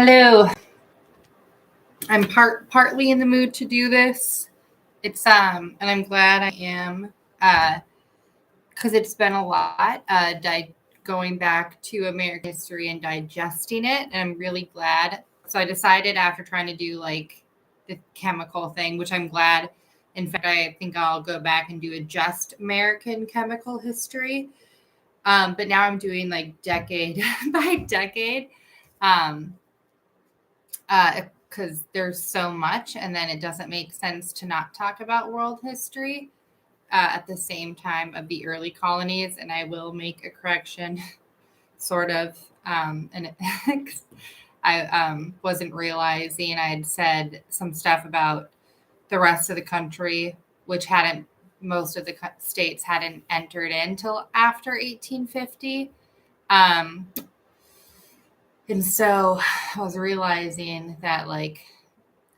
Hello. I'm partly in the mood to do this. And I'm glad I am, because it's been a lot. Going back to American history and digesting it, and I'm really glad. So I decided after trying to do like the chemical thing, which I'm glad. In fact, I think I'll go back and do a just American chemical history. But now I'm doing like decade by decade. Um, because there's so much, and then it doesn't make sense to not talk about world history at the same time of the early colonies. And I will make a correction, sort of. I wasn't realizing I had said some stuff about the rest of the country, which most of the states hadn't entered in till after 1850. And so I was realizing that, like,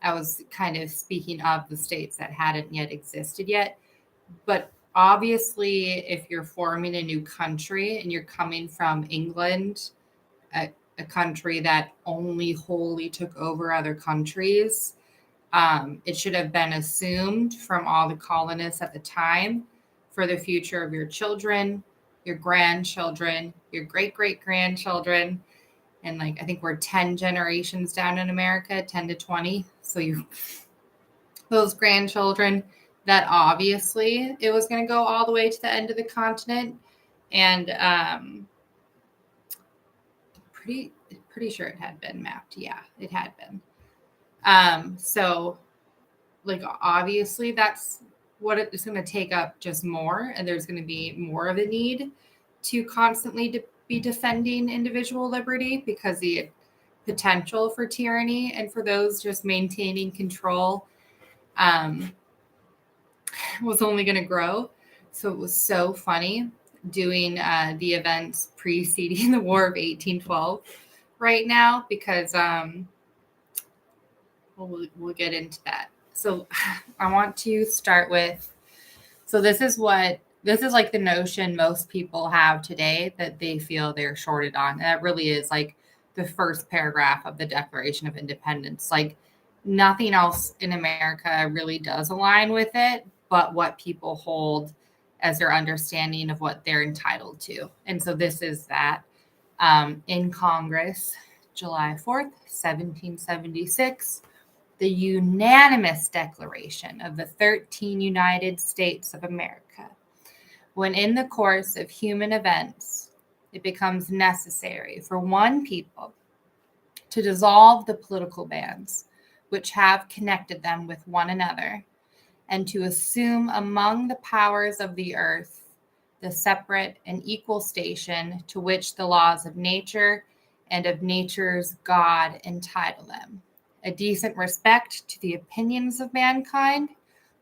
I was kind of speaking of the states that hadn't yet existed yet. But obviously, if you're forming a new country and you're coming from England, a country that only wholly took over other countries, it should have been assumed from all the colonists at the time for the future of your children, your grandchildren, your great-great-grandchildren. And like, I think we're 10 generations down in America, 10 to 20. So those grandchildren, that obviously it was going to go all the way to the end of the continent. And pretty sure it had been mapped. Yeah, it had been. So like, obviously that's what it's going to take up, just more. And there's going to be more of a need to constantly be defending individual liberty, because the potential for tyranny and for those just maintaining control was only going to grow. So it was so funny doing the events preceding the War of 1812 right now, because we'll get into that. So I want to start with, so this is like the notion most people have today that they feel they're shorted on. And that really is like the first paragraph of the Declaration of Independence. Like, nothing else in America really does align with it, but what people hold as their understanding of what they're entitled to. And so this is that. In Congress, July 4th, 1776, the unanimous declaration of the 13 United States of America. When in the course of human events, it becomes necessary for one people to dissolve the political bands which have connected them with one another, and to assume among the powers of the earth the separate and equal station to which the laws of nature and of nature's God entitle them. A decent respect to the opinions of mankind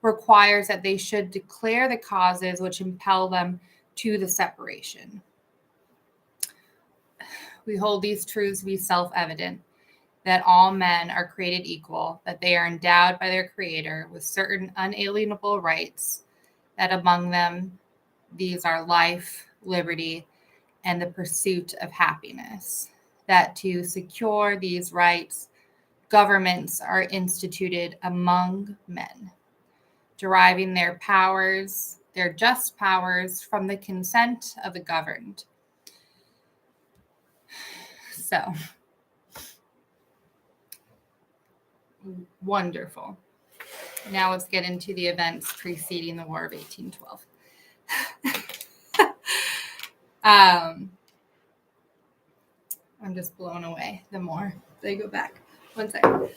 requires that they should declare the causes which impel them to the separation. We hold these truths to be self-evident, that all men are created equal, that they are endowed by their Creator with certain unalienable rights, that among them these are life, liberty, and the pursuit of happiness, that to secure these rights, governments are instituted among men, deriving their powers, their just powers, from the consent of the governed. So, wonderful. Now let's get into the events preceding the War of 1812. I'm just blown away the more they go back. One second.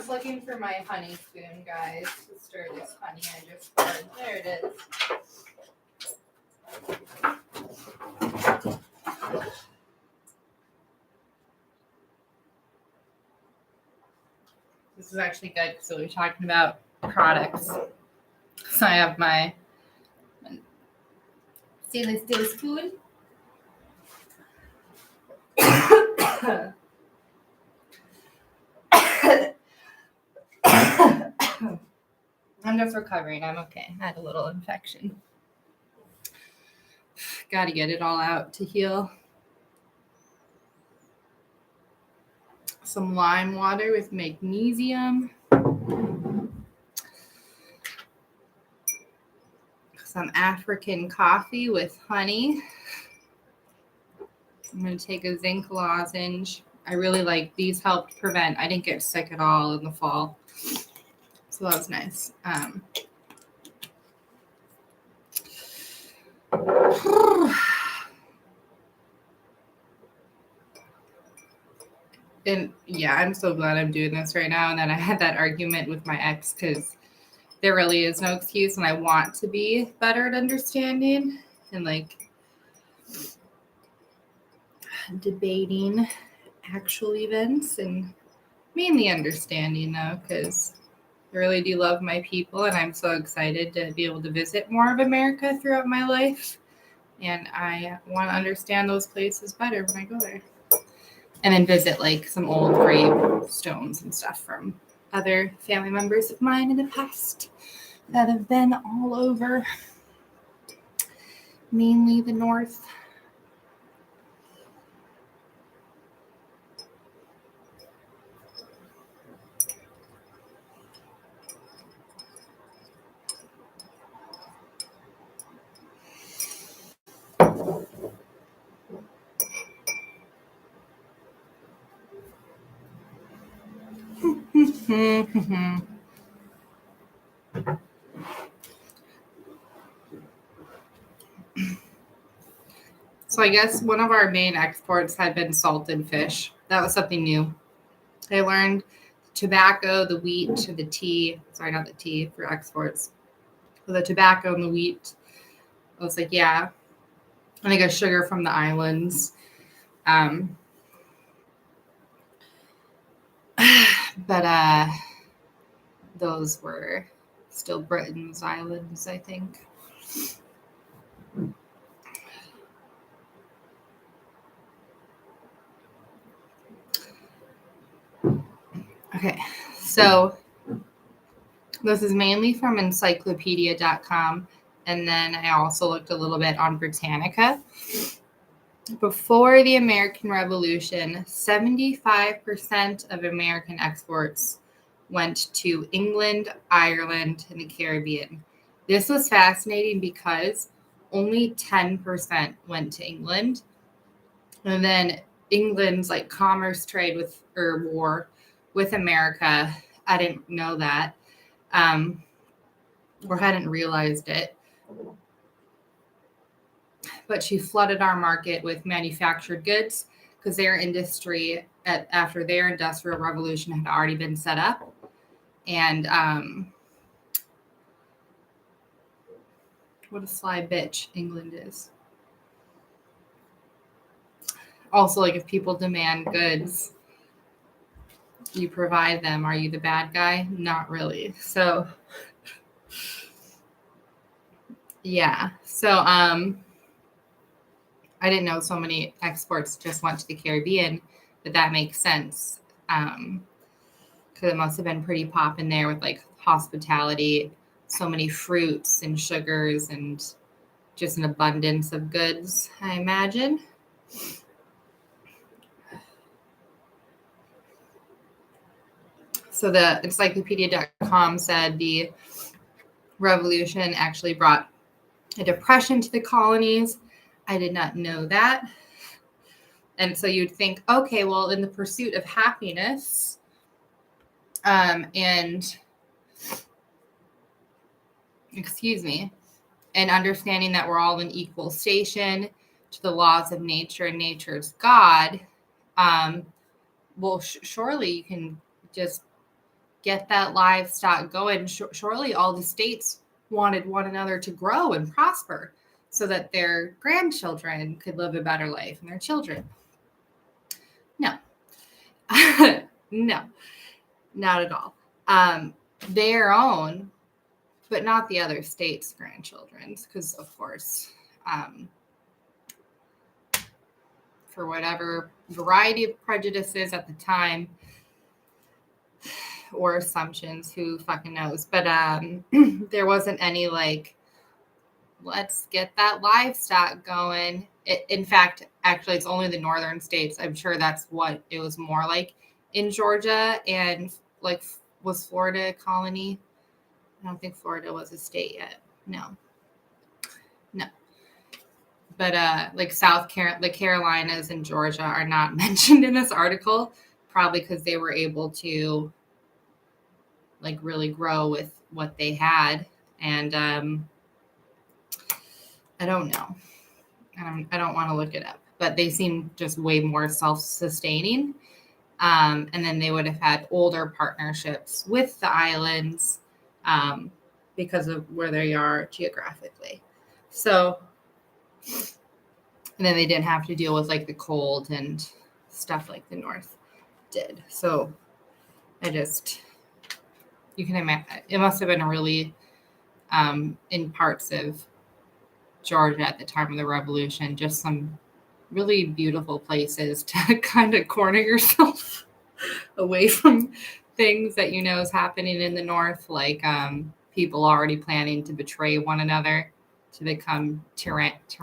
was looking for my honey spoon, guys, to stir this honey I just poured. There it is. This is actually good because we're talking about products. So I have my stainless steel spoon. I'm just recovering. I'm okay. I had a little infection. Got to get it all out to heal. Some lime water with magnesium. Some African coffee with honey. I'm going to take a zinc lozenge. I really like these. Helped prevent. I didn't get sick at all in the fall. So that was nice. And yeah, I'm so glad I'm doing this right now. And then I had that argument with my ex because there really is no excuse. And I want to be better at understanding and like debating actual events and mainly understanding though, because I really do love my people. And I'm so excited to be able to visit more of America throughout my life. And I want to understand those places better when I go there. And then visit like some old gravestones and stuff from other family members of mine in the past that have been all over, mainly the North. So I guess one of our main exports had been salted fish. That was something new. I learned tobacco, the wheat, the tea. Sorry, not the tea for exports. But the tobacco and the wheat. I was like, yeah. And I got sugar from the islands. But those were still Britain's islands, I think. Okay, so this is mainly from encyclopedia.com, and then I also looked a little bit on Britannica. Before the American Revolution, 75% of American exports went to England, Ireland, and the Caribbean. This was fascinating because only 10% went to England. And then England's like commerce trade with or war with America. I didn't know that or hadn't realized it. But she flooded our market with manufactured goods because their industry after their industrial revolution had already been set up. And what a sly bitch England is. Also, like if people demand goods, you provide them. Are you the bad guy? Not really. So yeah. So I didn't know so many exports just went to the Caribbean, but that makes sense. Because it must have been pretty poppin' there with like hospitality, so many fruits and sugars and just an abundance of goods, I imagine. So the encyclopedia.com said the revolution actually brought a depression to the colonies. I did not know that. And so you'd think, okay, well, in the pursuit of happiness and understanding that we're all in equal station to the laws of nature and nature's God, well, surely you can just get that livestock going. Shortly, all the states wanted one another to grow and prosper so that their grandchildren could live a better life and their children. No, no, not at all. Their own, but not the other states' grandchildren's, because of course, for whatever variety of prejudices at the time or assumptions, who fucking knows, but there wasn't any like, let's get that livestock going. In fact, actually, it's only the northern states. I'm sure that's what it was more like in Georgia, and like, was Florida a colony? I don't think Florida was a state yet. No. But like the Carolinas and Georgia are not mentioned in this article, probably because they were able to like really grow with what they had. And I don't know. I don't want to look it up, but they seem just way more self-sustaining. And then they would have had older partnerships with the islands because of where they are geographically. So, and then they didn't have to deal with like the cold and stuff like the North did. So you can imagine, it must have been a really, in parts of Georgia at the time of the Revolution, just some really beautiful places to kind of corner yourself away from things that you know is happening in the North, like people already planning to betray one another to become tyrannical,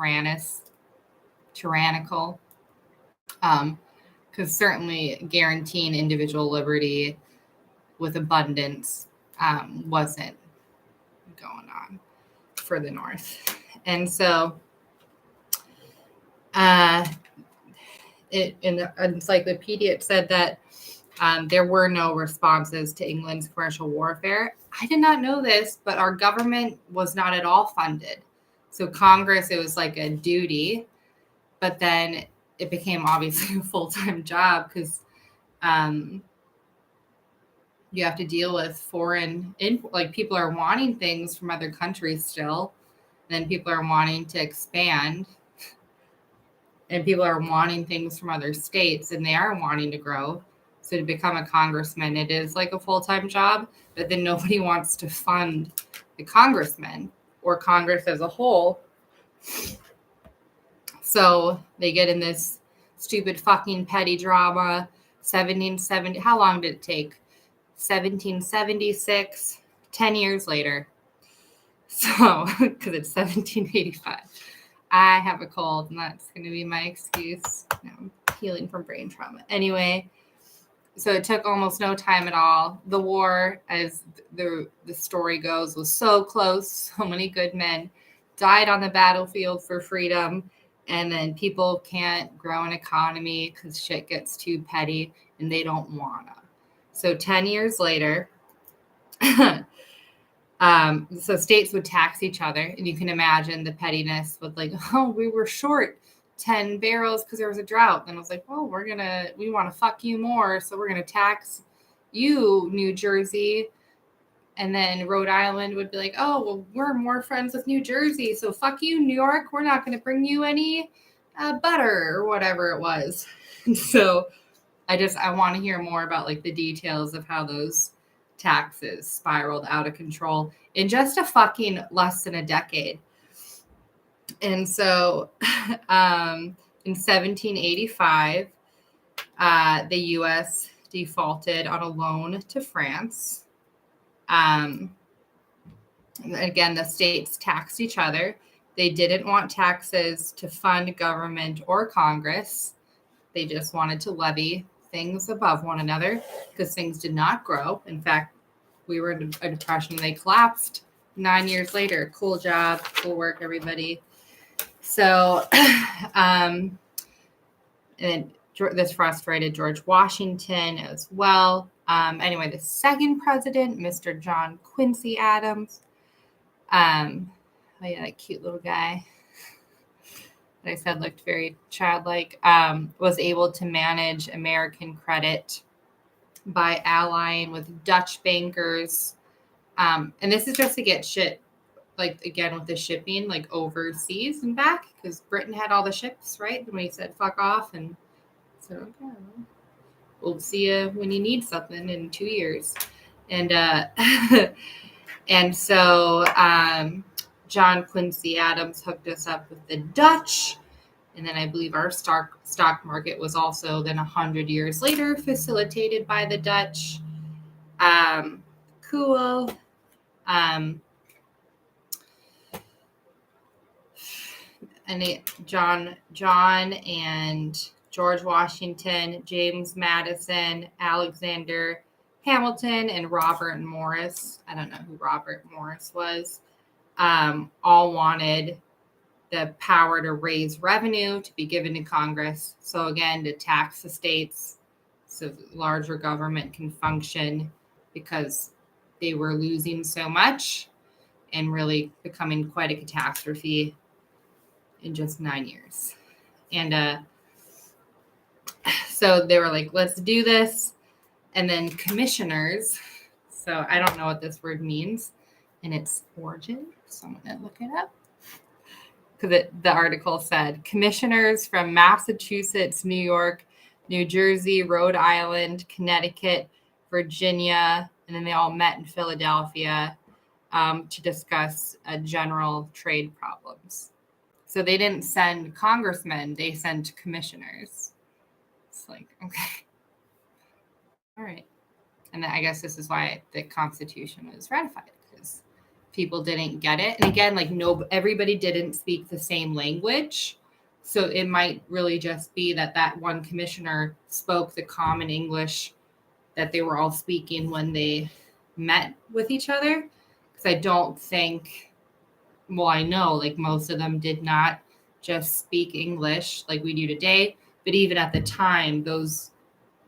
because certainly guaranteeing individual liberty with abundance wasn't going on for the North. And so in the encyclopedia, it said that there were no responses to England's commercial warfare. I did not know this, but our government was not at all funded. So Congress, it was like a duty, but then it became obviously a full-time job because you have to deal with foreign, like people are wanting things from other countries still. Then people are wanting to expand, and people are wanting things from other states, and they are wanting to grow. So to become a congressman, it is like a full-time job, but then nobody wants to fund the congressman or Congress as a whole. So they get in this stupid fucking petty drama. 1770, how long did it take? 1776, 10 years later. So, because it's 1785. I have a cold, and that's going to be my excuse. No, I'm healing from brain trauma. Anyway, so it took almost no time at all. The war, as the story goes, was so close. So many good men died on the battlefield for freedom. And then people can't grow an economy because shit gets too petty and they don't wanna. So 10 years later, so states would tax each other, and you can imagine the pettiness with like, oh, we were short 10 barrels because there was a drought. And I was like, well, we want to fuck you more. So we're going to tax you, New Jersey. And then Rhode Island would be like, oh, well, we're more friends with New Jersey. So fuck you, New York. We're not going to bring you any butter or whatever it was. So I want to hear more about like the details of how those taxes spiraled out of control in just a fucking less than a decade. And so in 1785, the U.S. defaulted on a loan to France. Again, the states taxed each other. They didn't want taxes to fund government or Congress. They just wanted to levy things above one another because things did not grow. In fact, we were in a depression. They collapsed 9 years later. Cool job. Cool work, everybody. So, and this frustrated George Washington as well. Anyway, the second president, Mr. John Quincy Adams, oh yeah, that cute little guy that I said looked very childlike, was able to manage American credit by allying with Dutch bankers. And this is just to get shit, like, again, with the shipping, like, overseas and back, because Britain had all the ships, right? When he said, fuck off. And so, okay, we'll see you when you need something in 2 years. And, and so John Quincy Adams hooked us up with the Dutch. And then I believe our stock market was also then 100 years later facilitated by the Dutch. Cool. And John and George Washington, James Madison, Alexander Hamilton, and Robert Morris. I don't know who Robert Morris was. All wanted the power to raise revenue to be given to Congress. So again, to tax the states so larger government can function, because they were losing so much and really becoming quite a catastrophe in just 9 years. And so they were like, let's do this. And then commissioners. So I don't know what this word means in its origin. So I'm going to look it up. Because the article said commissioners from Massachusetts, New York, New Jersey, Rhode Island, Connecticut, Virginia, and then they all met in Philadelphia to discuss general trade problems. So they didn't send congressmen, they sent commissioners. It's like, okay. All right. And I guess this is why the Constitution was ratified, because people didn't get it. And again, like, everybody didn't speak the same language. So it might really just be that one commissioner spoke the common English that they were all speaking when they met with each other. Because I don't think, well, I know like most of them did not just speak English like we do today. But even at the time, those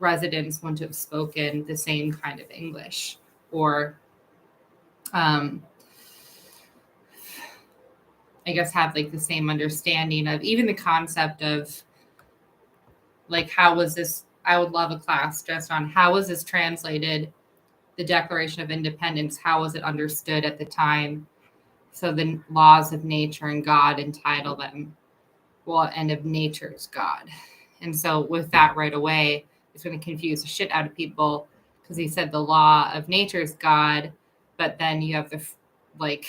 residents wouldn't have spoken the same kind of English, or I guess have like the same understanding of even the concept of like, how was this? I would love a class just on how was this translated, the Declaration of Independence, how was it understood at the time? So the laws of nature and God entitle them, well, and of nature's God. And so with that right away, it's going to confuse the shit out of people, because he said the law of nature's God, but then you have like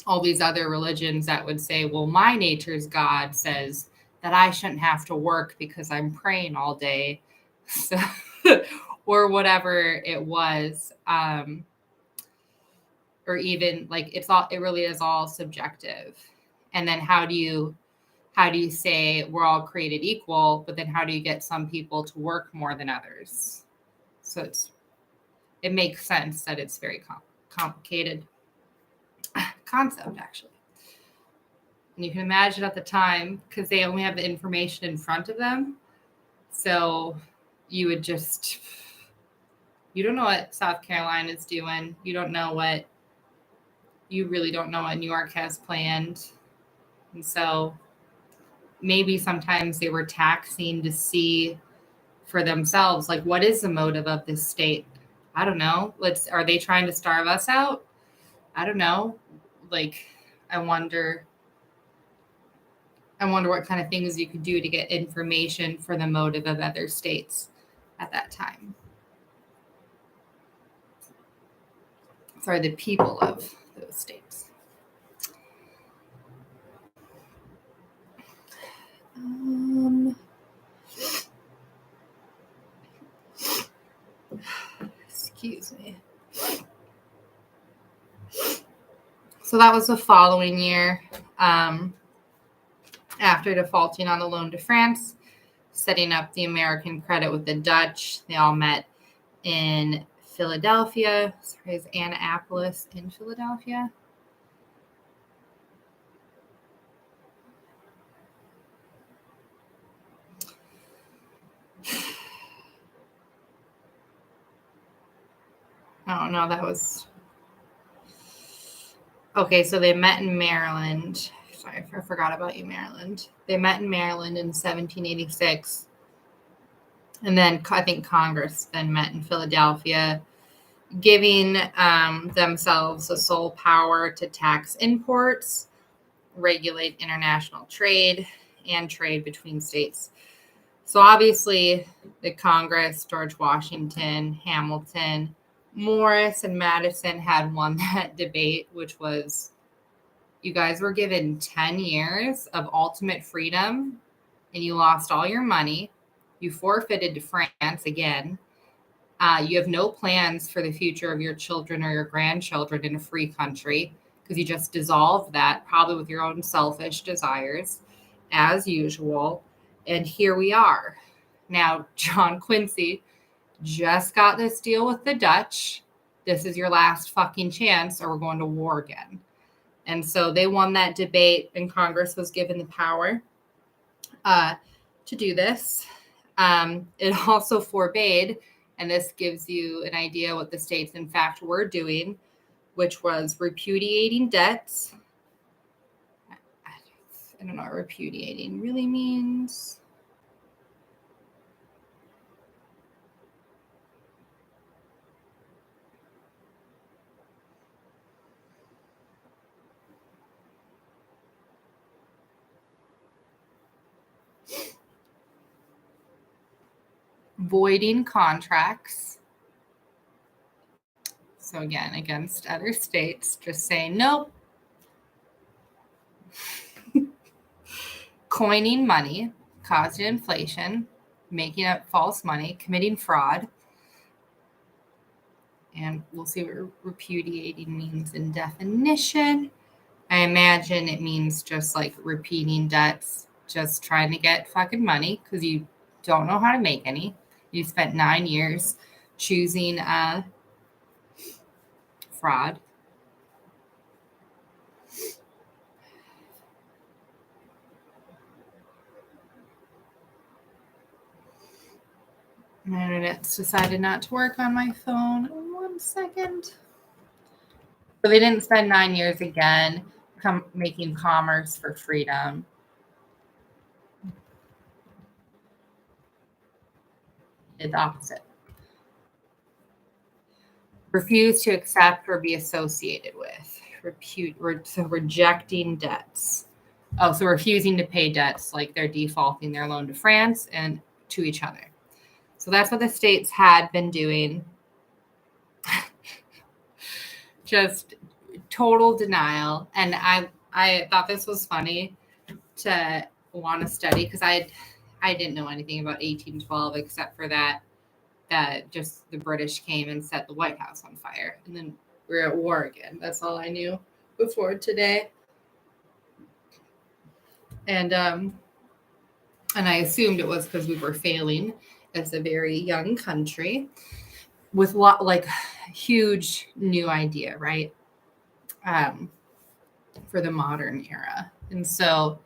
all these other religions that would say, well, my nature's God says that I shouldn't have to work because I'm praying all day. So, or whatever it was. Or even like it really is all subjective. And then how do you say we're all created equal, but then how do you get some people to work more than others? So it makes sense that it's very complicated concept, actually. And you can imagine at the time, because they only have the information in front of them. So you would just, you don't know what South Carolina is doing. You really don't know what New York has planned. And so maybe sometimes they were taxing to see for themselves, like, what is the motive of this state? I don't know. Are they trying to starve us out? I don't know. Like, I wonder what kind of things you could do to get information for the motive of other states at that time. Sorry, the people of those states. Excuse me. So that was the following year, after defaulting on the loan to France, setting up the American credit with the Dutch. They all met in Philadelphia. Sorry, is Annapolis in Philadelphia? Oh, no, that was... Okay, so they met in Maryland. Sorry, I forgot about you, Maryland. They met in Maryland in 1786. And then I think Congress then met in Philadelphia, giving themselves the sole power to tax imports, regulate international trade, and trade between states. So obviously, the Congress, George Washington, Hamilton, Morris, and Madison had won that debate, which was you guys were given 10 years of ultimate freedom and you lost all your money. You forfeited to France again. You have no plans for the future of your children or your grandchildren in a free country because you just dissolved that, probably with your own selfish desires, as usual. And here we are. Now, John Quincy just got this deal with the Dutch. This is your last fucking chance, or we're going to war again. And so they won that debate, and Congress was given the power to do this. It also forbade, and this gives you an idea what the states, in fact, were doing, which was repudiating debts. I don't know what repudiating really means. Voiding contracts. So again, against other states, just saying nope. Coining money, causing inflation, making up false money, committing fraud. And we'll see what repudiating means in definition. I imagine it means just like repeating debts, just trying to get fucking money because you don't know how to make any. You spent 9 years choosing fraud. My internet's decided not to work on my phone. 1 second. So they didn't spend 9 years again making commerce for freedom. Did the opposite. Refuse to accept or be associated with. So rejecting debts. Oh, so refusing to pay debts, like they're defaulting their loan to France and to each other. So that's what the states had been doing. Just total denial. And I thought this was funny to want to study because I didn't know anything about 1812 except for that just the British came and set the White House on fire. And then we're at war again. That's all I knew before today. And I assumed it was because we were failing as a very young country with huge new idea, right? For the modern era. And so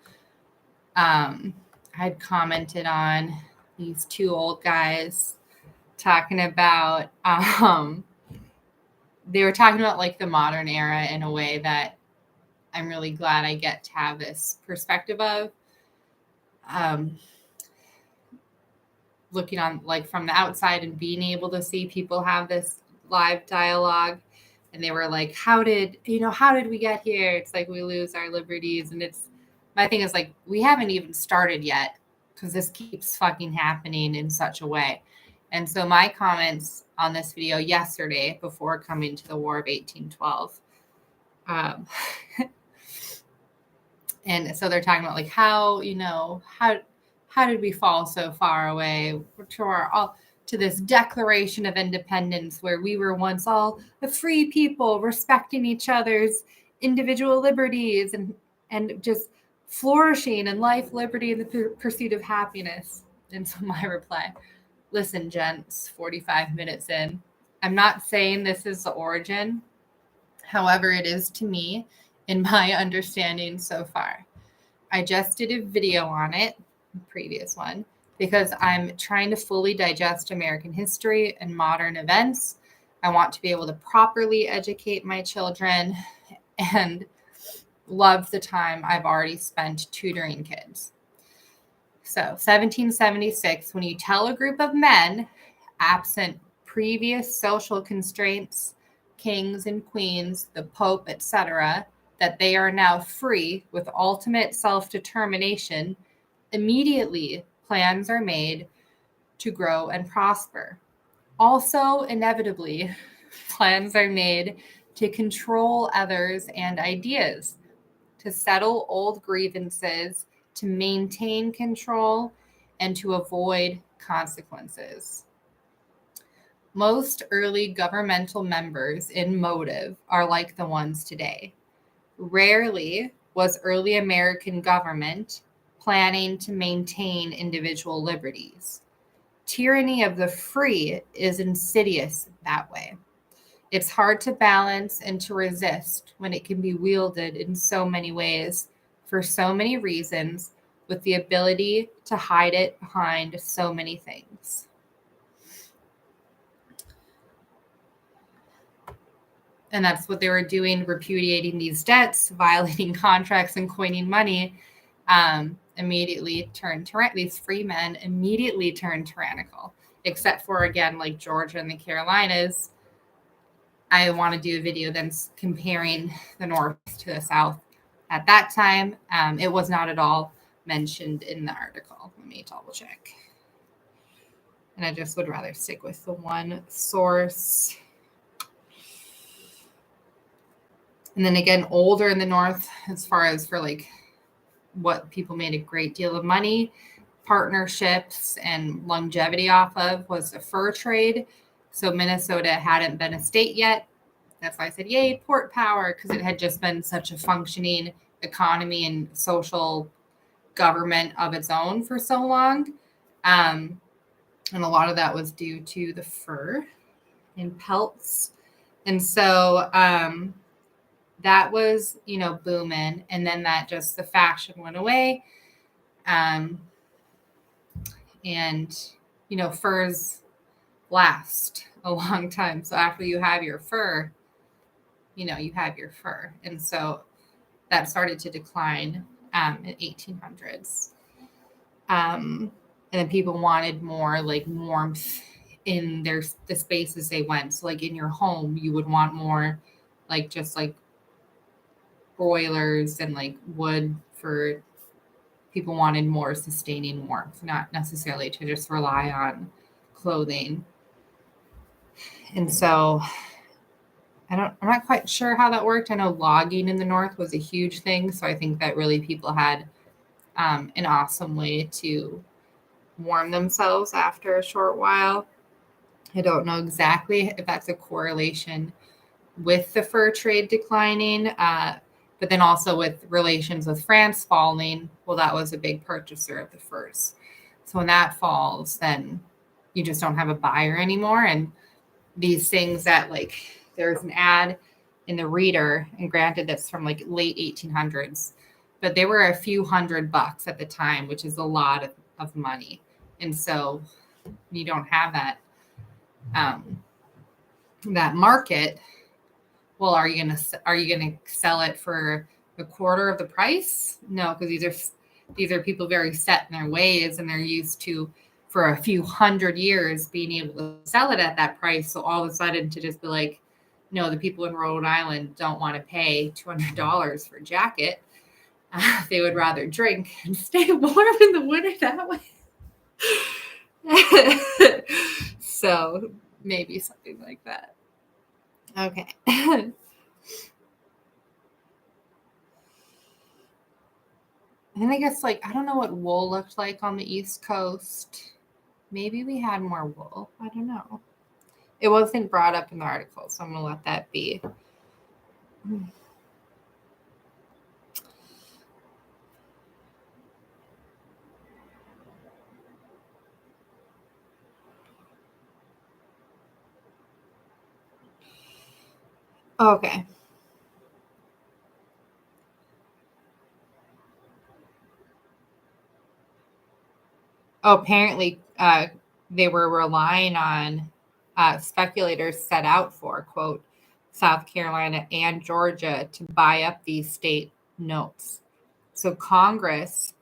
I'd commented on these two old guys talking about they were talking about like the modern era in a way that I'm really glad I get to have this perspective of. Looking on like from the outside and being able to see people have this live dialogue, and they were like, how did we get here? It's like we lose our liberties, and it's my thing is like we haven't even started yet because this keeps fucking happening in such a way. And so my comments on this video yesterday before coming to the War of 1812, and so they're talking about like how did we fall so far away to this Declaration of Independence where we were once all a free people respecting each other's individual liberties and just flourishing in life, liberty, and the pursuit of happiness. And so my reply, listen, gents, 45 minutes in, I'm not saying this is the origin. However, it is to me in my understanding so far. I just did a video on it, the previous one, because I'm trying to fully digest American history and modern events. I want to be able to properly educate my children and love the time I've already spent tutoring kids. So 1776, when you tell a group of men, absent previous social constraints, kings and queens, the Pope, etc., that they are now free with ultimate self-determination, immediately plans are made to grow and prosper. Also, inevitably, plans are made to control others and ideas, to settle old grievances, to maintain control, and to avoid consequences. Most early governmental members in motive are like the ones today. Rarely was early American government planning to maintain individual liberties. Tyranny of the free is insidious that way. It's hard to balance and to resist when it can be wielded in so many ways, for so many reasons, with the ability to hide it behind so many things. And that's what they were doing, repudiating these debts, violating contracts, and coining money. Immediately turned these free men immediately turned tyrannical, except for, again, like Georgia and the Carolinas. I want to do a video then comparing the North to the South at that time. It was not at all mentioned in the article. Let me double check. And I just would rather stick with the one source. And then again, older in the North, as far as for like what people made a great deal of money, partnerships, and longevity off of was the fur trade. So Minnesota hadn't been a state yet. That's why I said, yay, port power, because it had just been such a functioning economy and social government of its own for so long. And a lot of that was due to the fur and pelts. And so that was, booming. And then that just the fashion went away. And, furs last a long time. So after you have your fur, you have your fur. And so that started to decline in 1800s. And then people wanted more like warmth in the spaces they went. So like in your home, you would want more like just like broilers and like wood for people wanted more sustaining warmth, not necessarily to just rely on clothing. And so I'm not quite sure how that worked. I know logging in the North was a huge thing. So I think that really people had an awesome way to warm themselves after a short while. I don't know exactly if that's a correlation with the fur trade declining, but then also with relations with France falling. Well, that was a big purchaser of the furs. So when that falls, then you just don't have a buyer anymore. And these things that like there's an ad in the Reader, and granted that's from like late 1800s, but they were a few $100 at the time, which is a lot of money. And so you don't have that that market. Well, are you gonna sell it for a quarter of the price? No, because these are people very set in their ways, and they're used to for a few hundred years being able to sell it at that price. So all of a sudden to just be like, no, the people in Rhode Island don't want to pay $200 for a jacket. They would rather drink and stay warm in the winter that way. So maybe something like that. Okay. And I guess I don't know what wool looked like on the East Coast. Maybe we had more wool. I don't know. It wasn't brought up in the article, so I'm going to let that be. Okay. Oh, apparently they were relying on speculators set out for, quote, South Carolina and Georgia to buy up these state notes. So Congress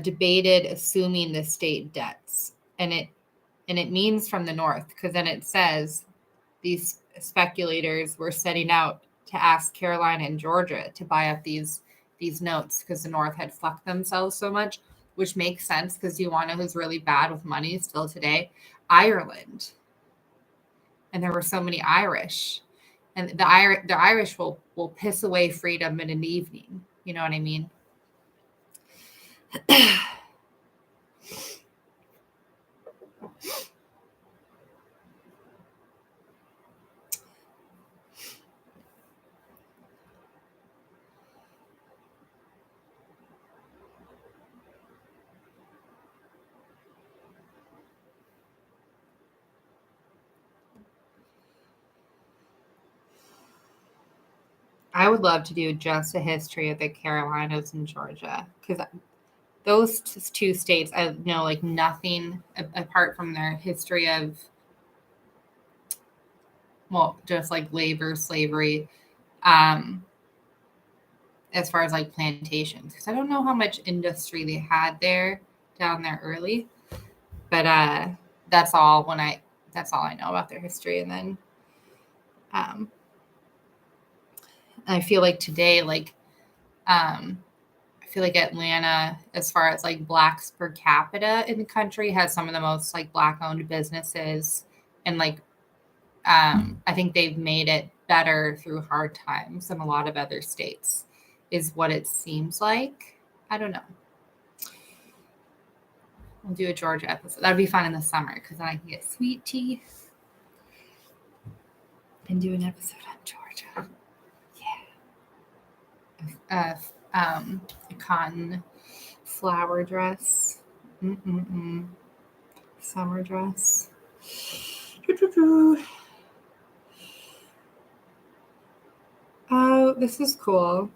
debated assuming the state debts, and it means from the North, because then it says these speculators were setting out to ask Carolina and Georgia to buy up these notes because the North had fucked themselves so much, which makes sense because you want to know who's really bad with money still today? Ireland. And there were so many Irish. And the Irish will piss away freedom in an evening. You know what I mean? I would love to do just a history of the Carolinas and Georgia, because those two states, I know like nothing apart from their history of, well, just like labor, slavery, as far as like plantations, because I don't know how much industry they had down there early, but that's all I know about their history. And then I feel like today, like I feel like Atlanta, as far as like blacks per capita in the country, has some of the most like black owned businesses, and like I think they've made it better through hard times than a lot of other states, is what it seems like. I don't know. We'll do a Georgia episode. That'd be fun in the summer because then I can get sweet tea and do an episode on Georgia. Yeah. A cotton flower dress. Summer dress. Oh, this is cool.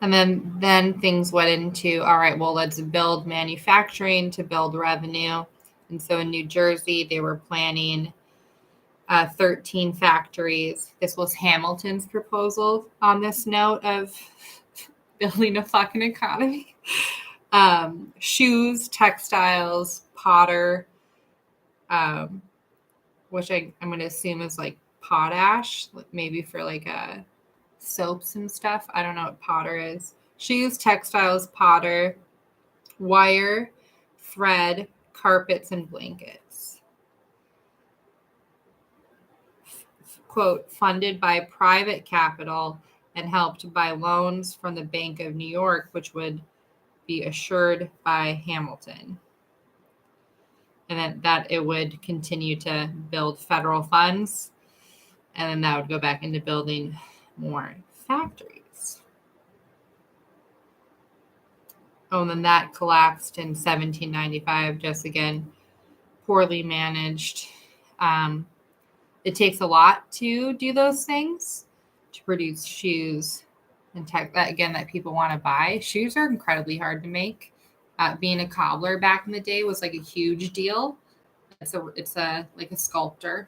And then things went into, all right, well, let's build manufacturing to build revenue. And so in New Jersey, they were planning 13 factories. This was Hamilton's proposal on this note of building a fucking economy. Shoes, textiles, potter, which I'm going to assume is like potash, maybe for like soaps and stuff. I don't know what potter is. Shoes, textiles, potter, wire, thread, carpets, and blankets. Quote, funded by private capital and helped by loans from the Bank of New York, which would be assured by Hamilton. And then that it would continue to build federal funds, and then that would go back into building more factories. Oh, and then that collapsed in 1795, just again, poorly managed. It takes a lot to do those things, to produce shoes and tech that people want to buy. Shoes are incredibly hard to make. Being a cobbler back in the day was like a huge deal. It's like a sculptor,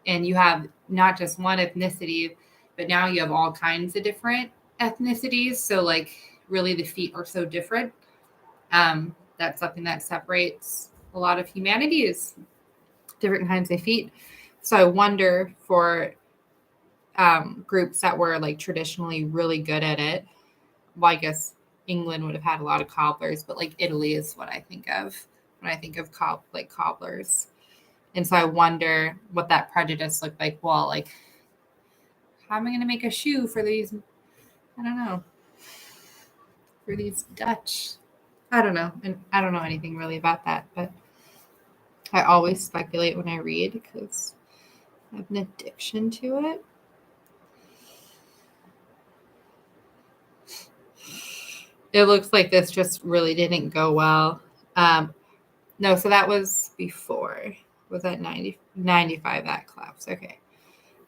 and you have not just one ethnicity, but now you have all kinds of different ethnicities. So like really the feet are so different. That's something that separates a lot of humanity, is different kinds of feet. So I wonder for groups that were like traditionally really good at it. Well, I guess England would have had a lot of cobblers, but like Italy is what I think of when I think of cobblers. And so I wonder what that prejudice looked like. Well, like, how am I going to make a shoe for these? I don't know. For these Dutch. I don't know. And I don't know anything really about that, but I always speculate when I read because I have an addiction to it. It looks like this just really didn't go well. No, so that was before. Was that 95 that collapsed? Okay.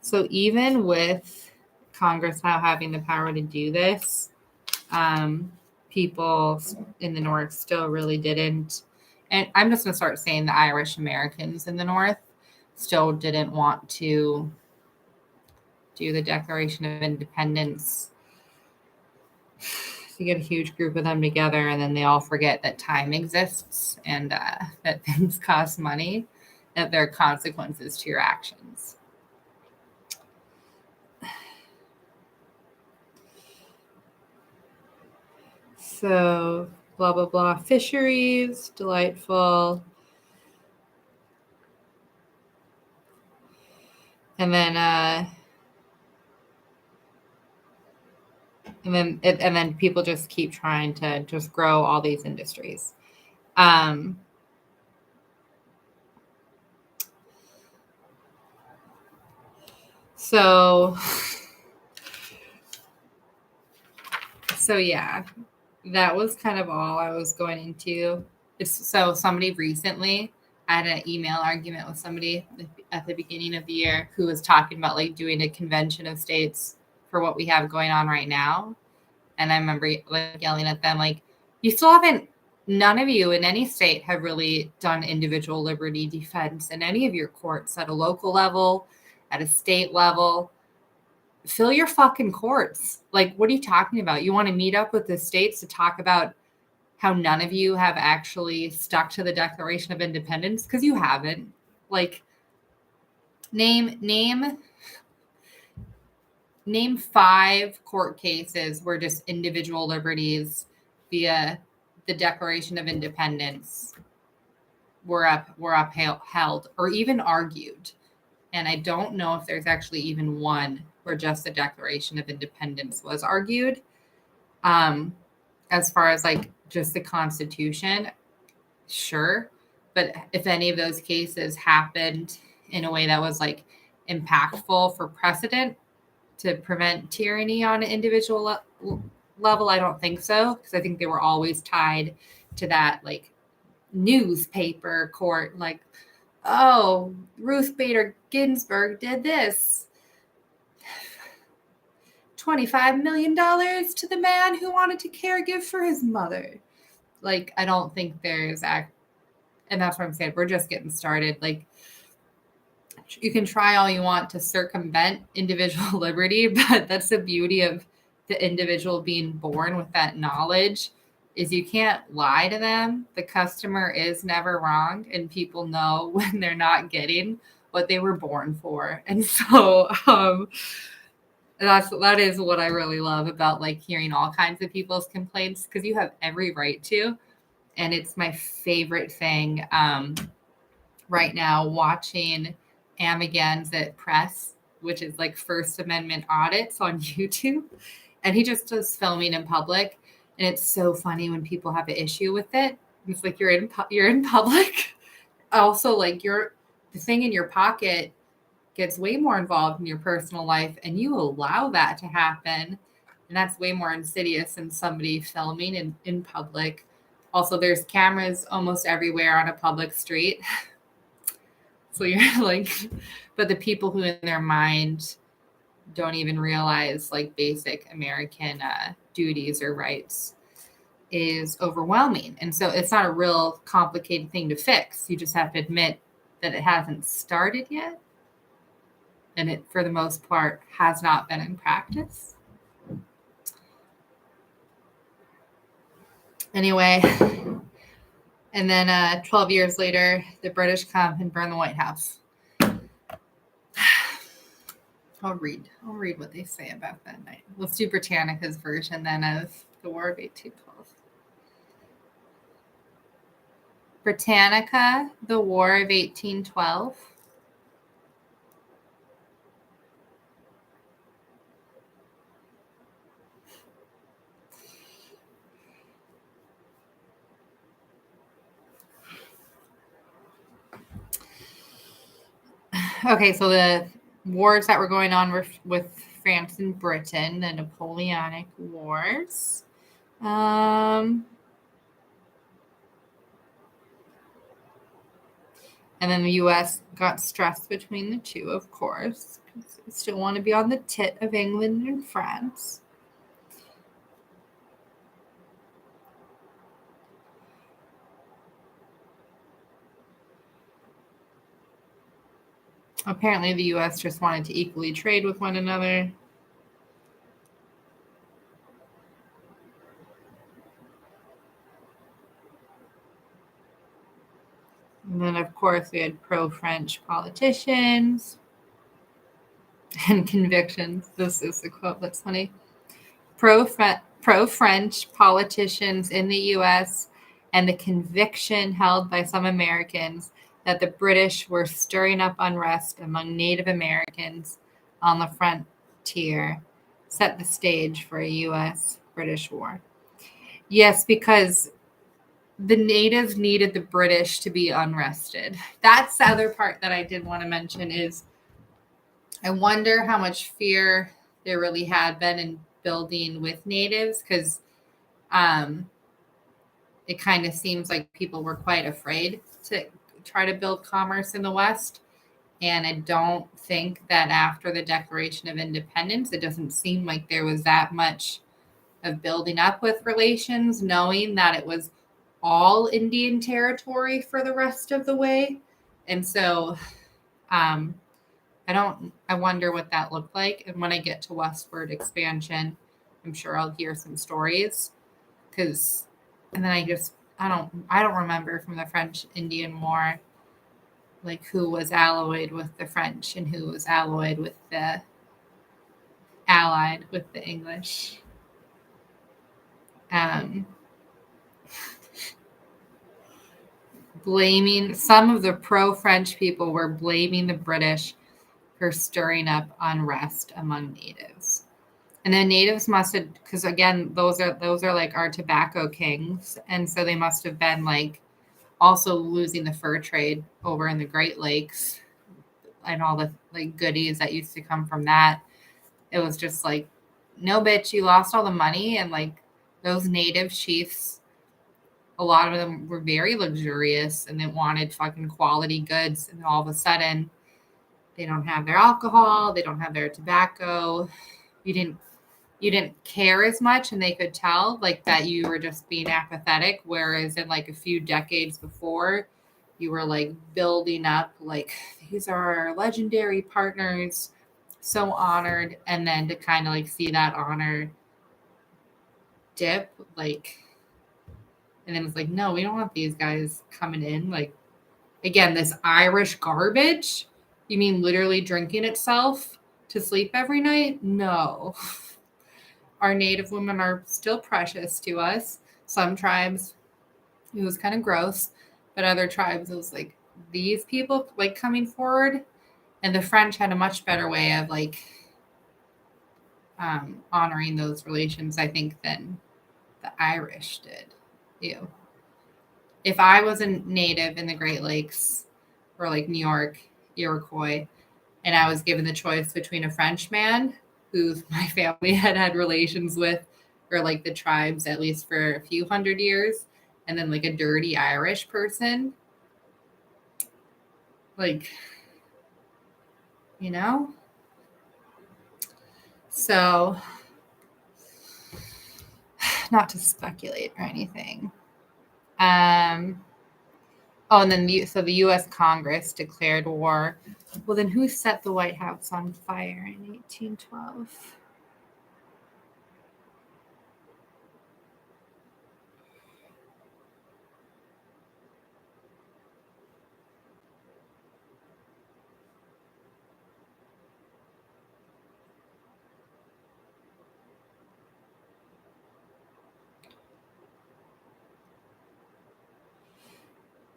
So even with Congress now having the power to do this, people in the North still really didn't. And I'm just going to start saying the Irish Americans in the North still didn't want to do the Declaration of Independence You get a huge group of them together, and then they all forget that time exists and that things cost money, that there are consequences to your actions. So, blah, blah, blah. Fisheries, delightful. And then, and then people just keep trying to just grow all these industries. So yeah, that was kind of all I was going into. So somebody recently, I had an email argument with somebody at the beginning of the year who was talking about like doing a convention of states for what we have going on right now. And I remember like yelling at them, like, you still haven't, none of you in any state have really done individual liberty defense in any of your courts at a local level, at a state level. Fill your fucking courts. Like, what are you talking about? You want to meet up with the states to talk about how none of you have actually stuck to the Declaration of Independence? Because you haven't. Like, name 5 court cases where just individual liberties via the Declaration of Independence were upheld or even argued. And I don't know if there's actually even one where just the Declaration of Independence was argued. As far as like just the Constitution, sure. But if any of those cases happened in a way that was like impactful for precedent to prevent tyranny on an individual level, I don't think so. Because I think they were always tied to that like newspaper court, like, oh, Ruth Bader Ginsburg did this. $25 million to the man who wanted to caregive for his mother. Like, I don't think there's and that's what I'm saying. We're just getting started. Like, you can try all you want to circumvent individual liberty, but that's the beauty of the individual being born with that knowledge, is you can't lie to them. The customer is never wrong, and people know when they're not getting what they were born for. And so that is what I really love about like hearing all kinds of people's complaints, because you have every right to. And it's my favorite thing right now, watching Amigans at Press, which is like First Amendment audits on YouTube. And he just does filming in public. And it's so funny when people have an issue with it. It's like you're in public. Also, like the thing in your pocket gets way more involved in your personal life, and you allow that to happen. And that's way more insidious than somebody filming in public. Also, there's cameras almost everywhere on a public street. So you're like, but the people who in their mind don't even realize like basic American duties or rights is overwhelming. And so it's not a real complicated thing to fix. You just have to admit that it hasn't started yet. And it, for the most part, has not been in practice. Anyway, and then 12 years later, the British come and burn the White House. I'll read what they say about that night. Let's do Britannica's version then of the War of 1812. Britannica, the War of 1812. Okay, so the wars that were going on were with France and Britain, the Napoleonic Wars. And then the U.S. got stressed between the two, of course, because they still want to be on the tit of England and France. Apparently, the U.S. just wanted to equally trade with one another. And then, of course, we had pro-French politicians and convictions. This is the quote that's funny. Pro-French politicians in the U.S. and the conviction held by some Americans that the British were stirring up unrest among Native Americans on the frontier set the stage for a U.S.-British war. Yes, because the natives needed the British to be unrested. That's the other part that I did want to mention is I wonder how much fear there really had been in building with natives because it kind of seems like people were quite afraid to try to build commerce in the West. And I don't think that after the Declaration of Independence, it doesn't seem like there was that much of building up with relations, knowing that it was all Indian territory for the rest of the way. And so I wonder what that looked like. And when I get to westward expansion, I'm sure I'll hear some stories and then I don't remember from the French Indian War, like who was allied with the French and who was allied with the English. Blaming some of the pro-French people were blaming the British for stirring up unrest among natives. And then natives must have, because again, those are like our tobacco kings, and so they must have been like also losing the fur trade over in the Great Lakes and all the like goodies that used to come from that. It was just like, no, bitch, you lost all the money, and like those native chiefs, a lot of them were very luxurious and they wanted fucking quality goods, and all of a sudden they don't have their alcohol, they don't have their tobacco. You didn't care as much, and they could tell like that you were just being apathetic, whereas in like a few decades before you were like building up like these are our legendary partners, so honored, and then to kind of like see that honor dip, like, and then it's like, no, we don't want these guys coming in. Like, again, this Irish garbage, you mean literally drinking itself to sleep every night? No. Our native women are still precious to us. Some tribes, it was kind of gross, but other tribes, it was like these people like coming forward. And the French had a much better way of like honoring those relations, I think, than the Irish did. Ew. If I was a native in the Great Lakes or like New York, Iroquois, and I was given the choice between a French man who my family had relations with, or like the tribes at least for a few hundred years, and then like a dirty Irish person, like, you know? So, not to speculate or anything. And then the U.S. Congress declared war. Well, then who set the White House on fire in 1812?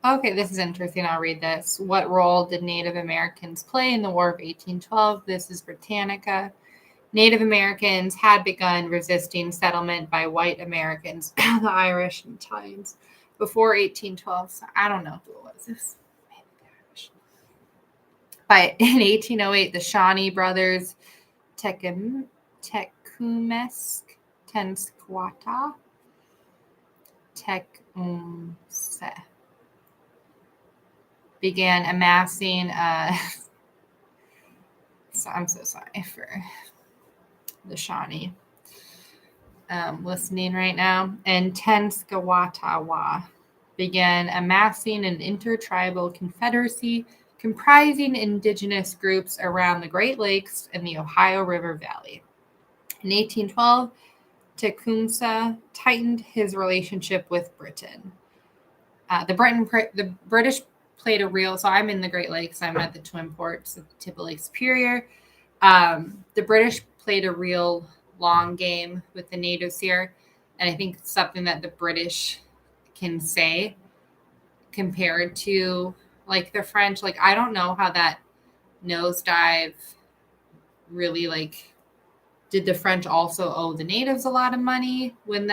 Okay, this is interesting. I'll read this. What role did Native Americans play in the War of 1812? This is Britannica. Native Americans had begun resisting settlement by white Americans, the Irish and Italians, before 1812. So I don't know who it was. This maybe the Irish. But in 1808, the Shawnee brothers, Tecumseh, Tenskwata, Tecumseh, began amassing. So I'm so sorry for the Shawnee listening right now. And Tenskwatawa began amassing an intertribal confederacy comprising indigenous groups around the Great Lakes and the Ohio River Valley. In 1812, Tecumseh tightened his relationship with Britain. The British played a real, so I'm in the Great Lakes. I'm at the Twin Ports of tip of Lake Superior. The British played a real long game with the natives here. And I think something that the British can say compared to like the French, like I don't know how that nosedive really like did the French also owe the natives a lot of money when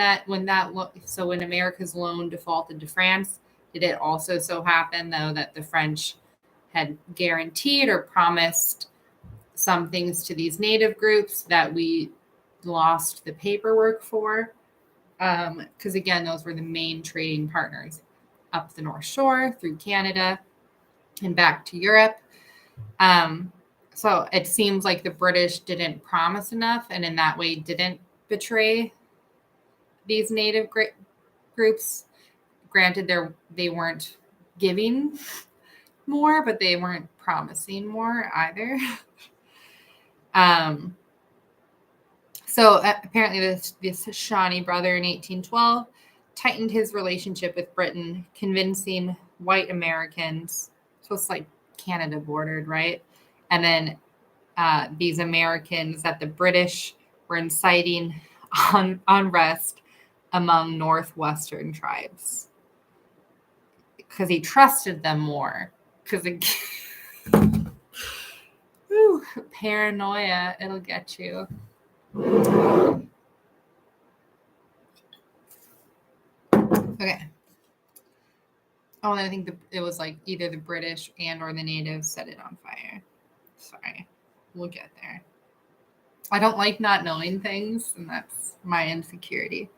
so when America's loan defaulted to France, did it also so happen though that the French had guaranteed or promised some things to these native groups that we lost the paperwork for? Because again, those were the main trading partners up the North Shore through Canada and back to Europe. So it seems like the British didn't promise enough and in that way didn't betray these native groups. Granted, they weren't giving more, but they weren't promising more either. So apparently this Shawnee brother in 1812 tightened his relationship with Britain, convincing white Americans, so it's like Canada bordered, right? And then these Americans that the British were inciting unrest among Northwestern tribes because he trusted them more. Because paranoia, it'll get you. Okay. Oh, and I think it was like either the British and or the natives set it on fire. Sorry. We'll get there. I don't like not knowing things, and that's my insecurity.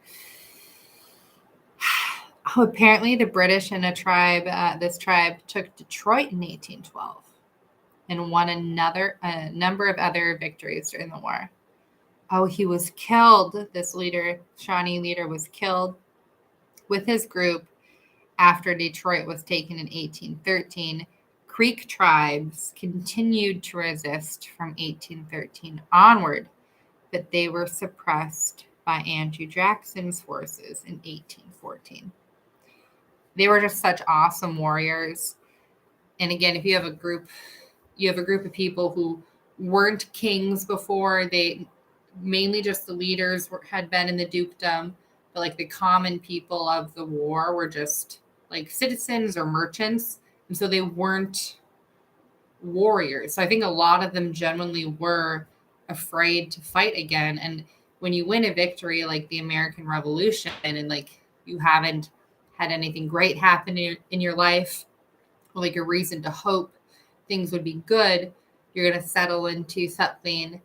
Oh, apparently the British and this tribe took Detroit in 1812 and won a number of other victories during the war. Oh, he was killed. This Shawnee leader was killed with his group after Detroit was taken in 1813. Creek tribes continued to resist from 1813 onward, but they were suppressed by Andrew Jackson's forces in 1814. They were just such awesome warriors. And again, if you have a group of people who weren't kings before, they mainly just the leaders had been in the dukedom, but like the common people of the war were just like citizens or merchants. And so they weren't warriors. So I think a lot of them genuinely were afraid to fight again. And when you win a victory like the American Revolution and like you haven't had anything great happen in your life, or like a reason to hope things would be good, you're going to settle into something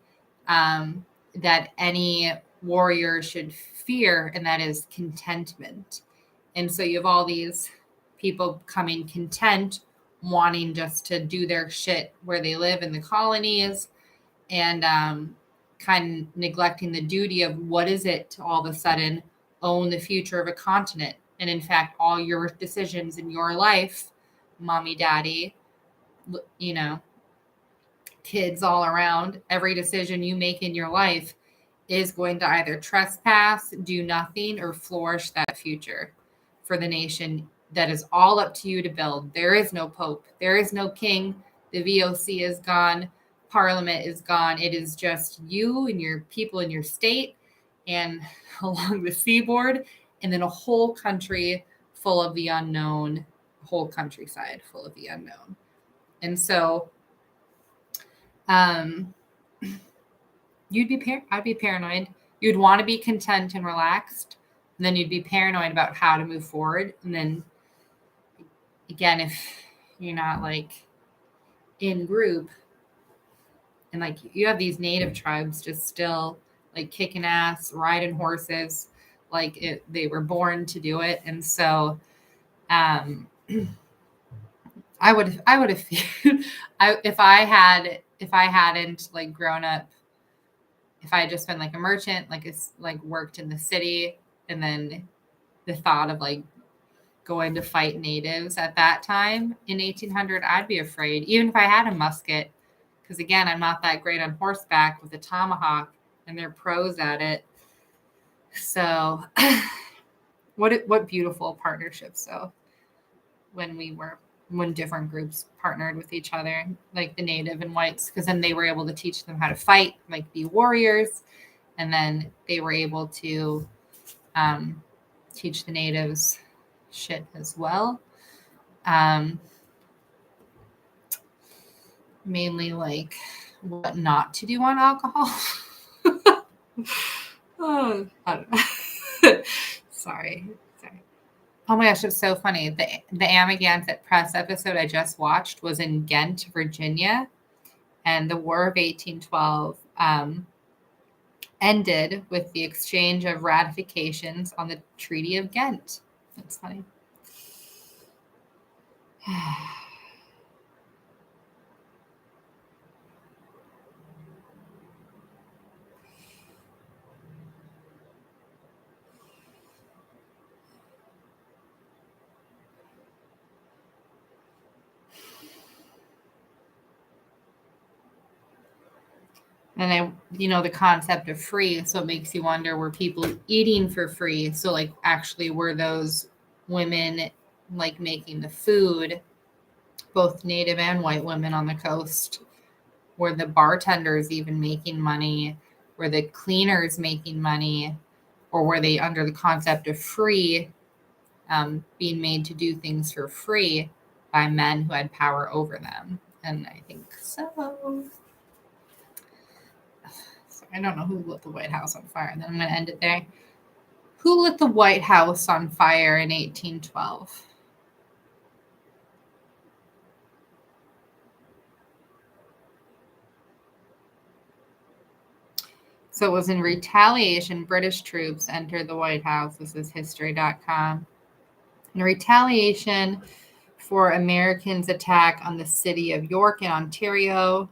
that any warrior should fear, and that is contentment. And so you have all these people becoming content, wanting just to do their shit where they live in the colonies, and kind of neglecting the duty of what is it to all of a sudden own the future of a continent. And in fact, all your decisions in your life, mommy, daddy, kids all around, every decision you make in your life is going to either trespass, do nothing, or flourish that future for the nation that is all up to you to build. There is no pope. There is no king. The VOC is gone. Parliament is gone. It is just you and your people in your state and along the seaboard, and then a whole country full of the unknown, whole countryside full of the unknown. And so I'd be paranoid. You'd want to be content and relaxed. And then you'd be paranoid about how to move forward. And then again, if you're not like in group and like you have these native tribes just still like kicking ass, riding horses, like they were born to do it. And so, I would have if I hadn't like grown up, if I had just been like a merchant, like worked in the city, and then the thought of like going to fight natives at that time in 1800, I'd be afraid, even if I had a musket, because again, I'm not that great on horseback with a tomahawk, and they're pros at it. So, what beautiful partnerships though, when we were when different groups partnered with each other, like the native and whites, because then they were able to teach them how to fight, like be warriors. And then they were able to teach the natives shit as well. Mainly like what not to do on alcohol. Oh, I don't know. Sorry. Oh my gosh, it's so funny. The Amagansett Press episode I just watched was in Ghent, Virginia, and the War of 1812 ended with the exchange of ratifications on the Treaty of Ghent. That's funny. And the concept of free, so it makes you wonder, were people eating for free? So like actually were those women like making the food, both native and white women on the coast? Were the bartenders even making money? Were the cleaners making money? Or were they under the concept of free, being made to do things for free by men who had power over them? And I think so. I don't know who lit the White House on fire. And then I'm going to end it there. Who lit the White House on fire in 1812? So it was in retaliation, British troops entered the White House. This is history.com. In retaliation for Americans' attack on the city of York in Ontario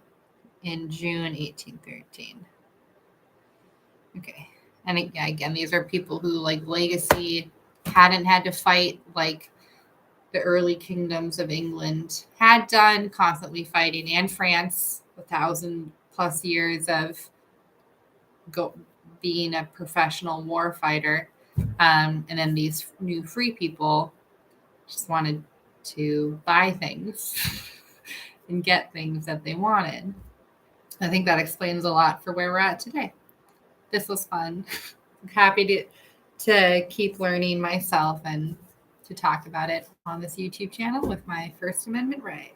in June 1813. Okay. And again, these are people who, like legacy, hadn't had to fight like the early kingdoms of England had done, constantly fighting, and France, 1,000+ years of being a professional war fighter. And then these new free people just wanted to buy things and get things that they wanted. I think that explains a lot for where we're at today. This was fun. I'm happy to keep learning myself and to talk about it on this YouTube channel with my First Amendment right.